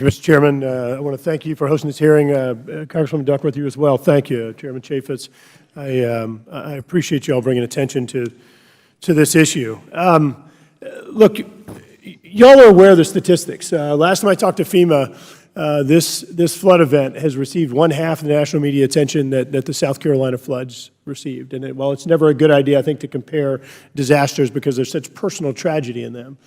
Mr. Chairman, I want to thank you for hosting this hearing. Congresswoman Duckworth, you as well. Thank you, Chairman Chaffetz. I appreciate you all bringing attention to this issue. Look, y'all are aware of the statistics. Last time I talked to FEMA, this flood event has received one half of the national media attention that the South Carolina floods received. And while it's never a good idea, I think, to compare disasters because there's such personal tragedy in them,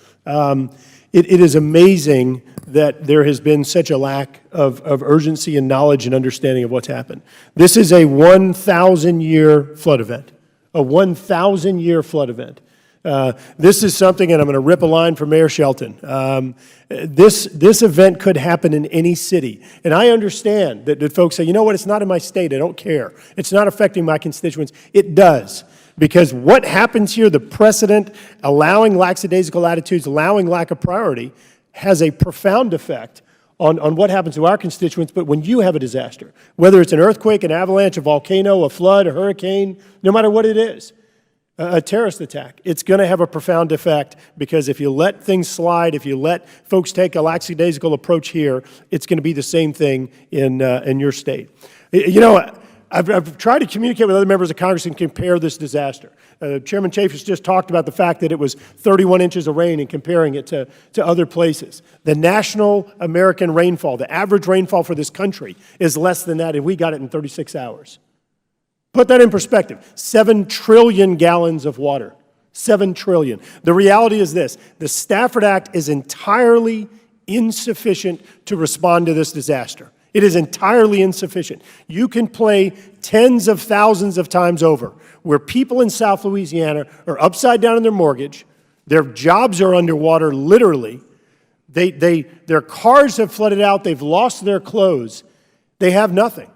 it is amazing that there has been such a lack of urgency and knowledge and understanding of what's happened. This is a 1,000-year flood event, a 1,000-year flood event. This is something, and I'm going to rip a line from Mayor Shelton. This event could happen in any city. And I understand that folks say, you know what, it's not in my state, I don't care. It's not affecting my constituents. It does. Because what happens here, the precedent, allowing lackadaisical attitudes, allowing lack of priority, has a profound effect on what happens to our constituents. But when you have a disaster, whether it's an earthquake, an avalanche, a volcano, a flood, a hurricane, no matter what it is, a terrorist attack, it's going to have a profound effect, because if you let things slide, if you let folks take a lackadaisical approach here, it's going to be the same thing in your state. You know, I've tried to communicate with other members of Congress and compare this disaster. Chairman Chaffetz just talked about the fact that it was 31 inches of rain and comparing it to other places. The national American rainfall, the average rainfall for this country, is less than that, and we got it in 36 hours. Put that in perspective, 7 trillion gallons of water, 7 trillion. The reality is this: the Stafford Act is entirely insufficient to respond to this disaster. It is entirely insufficient. You can play tens of thousands of times over where people in South Louisiana are upside down in their mortgage, their jobs are underwater, literally. Their cars have flooded out, they've lost their clothes, they have nothing.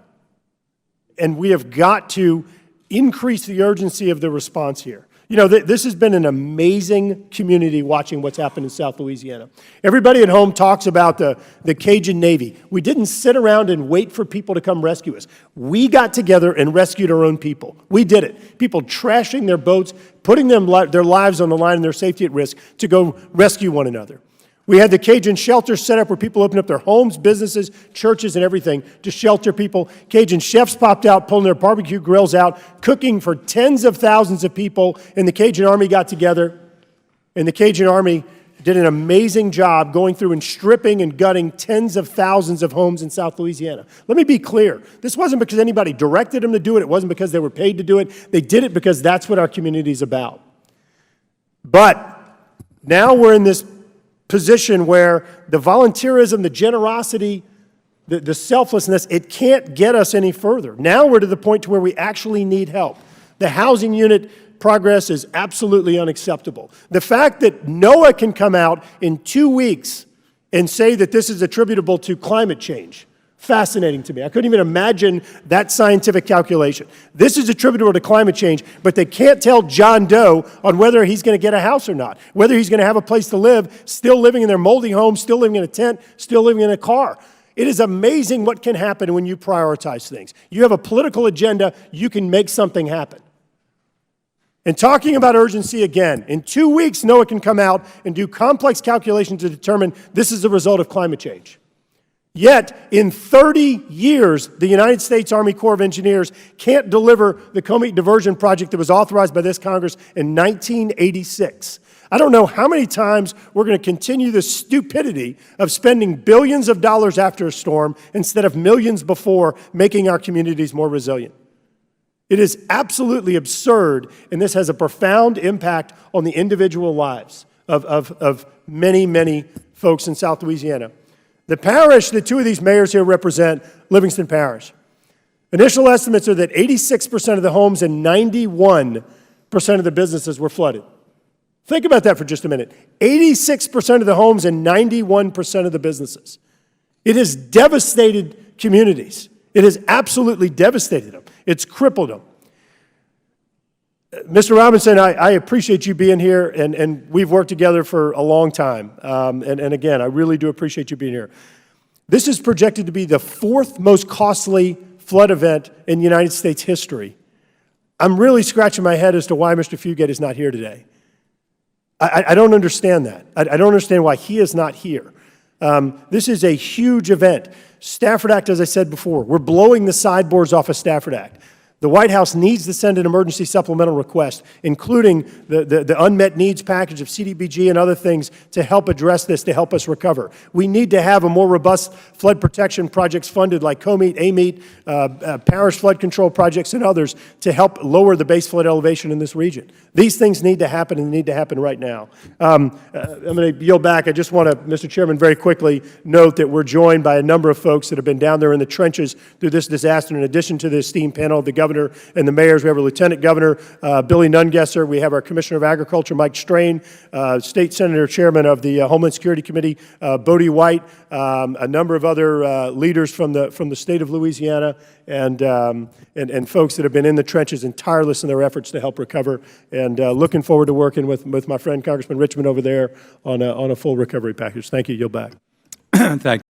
And we have got to increase the urgency of the response here. You know, this has been an amazing community watching what's happened in South Louisiana. Everybody at home talks about the Cajun Navy. We didn't sit around and wait for people to come rescue us. We got together and rescued our own people. We did it. People trashing their boats, putting their lives on the line and their safety at risk to go rescue one another. We had the Cajun shelters set up where people opened up their homes, businesses, churches, and everything to shelter people. Cajun chefs popped out, pulling their barbecue grills out, cooking for tens of thousands of people, and the Cajun Army got together, and the Cajun Army did an amazing job going through and stripping and gutting tens of thousands of homes in South Louisiana. Let me be clear. This wasn't because anybody directed them to do it. It wasn't because they were paid to do it. They did it because that's what our community is about. But now we're in this position where the volunteerism, the generosity, the selflessness, it can't get us any further. Now we're to the point to where we actually need help. The housing unit progress is absolutely unacceptable. The fact that NOAA can come out in 2 weeks and say that this is attributable to climate change, fascinating to me. I couldn't even imagine that scientific calculation. This is attributable to climate change, but they can't tell John Doe on whether he's going to get a house or not, whether he's going to have a place to live, still living in their moldy home, still living in a tent, still living in a car. It is amazing what can happen when you prioritize things. You have a political agenda, you can make something happen. And talking about urgency again, in 2 weeks, NOAA can come out and do complex calculations to determine this is the result of climate change. Yet, in 30 years, the United States Army Corps of Engineers can't deliver the Comeat Diversion Project that was authorized by this Congress in 1986. I don't know how many times we're going to continue the stupidity of spending billions of dollars after a storm instead of millions before, making our communities more resilient. It is absolutely absurd, and this has a profound impact on the individual lives of many, many folks in South Louisiana. The parish that two of these mayors here represent, Livingston Parish, initial estimates are that 86% of the homes and 91% of the businesses were flooded. Think about that for just a minute. 86% of the homes and 91% of the businesses. It has devastated communities. It has absolutely devastated them. It's crippled them. Mr. Robinson, I appreciate you being here, and we've worked together for a long time. And again, I really do appreciate you being here. This is projected to be the 4th most costly flood event in United States history. I'm really scratching my head as to why Mr. Fugate is not here today. I don't understand that. I don't understand why he is not here. This is a huge event. Stafford Act, as I said before, we're blowing the sideboards off of Stafford Act. The White House needs to send an emergency supplemental request, including the unmet needs package of CDBG and other things to help address this, to help us recover. We need to have a more robust flood protection projects funded like COMET, AMET, parish flood control projects and others to help lower the base flood elevation in this region. These things need to happen and need to happen right now. I'm going to yield back. I just want to, Mr. Chairman, very quickly note that we're joined by a number of folks that have been down there in the trenches through this disaster. In addition to the esteemed panel of the governor and the mayors, we have a Lieutenant Governor, Billy Nungesser. We have our Commissioner of Agriculture, Mike Strain, State Senator Chairman of the Homeland Security Committee, Bodie White, a number of other leaders from the state of Louisiana, and folks that have been in the trenches and tireless in their efforts to help recover. And looking forward to working with my friend Congressman Richmond over there on a full recovery package. Thank you. Yield back. Thank you.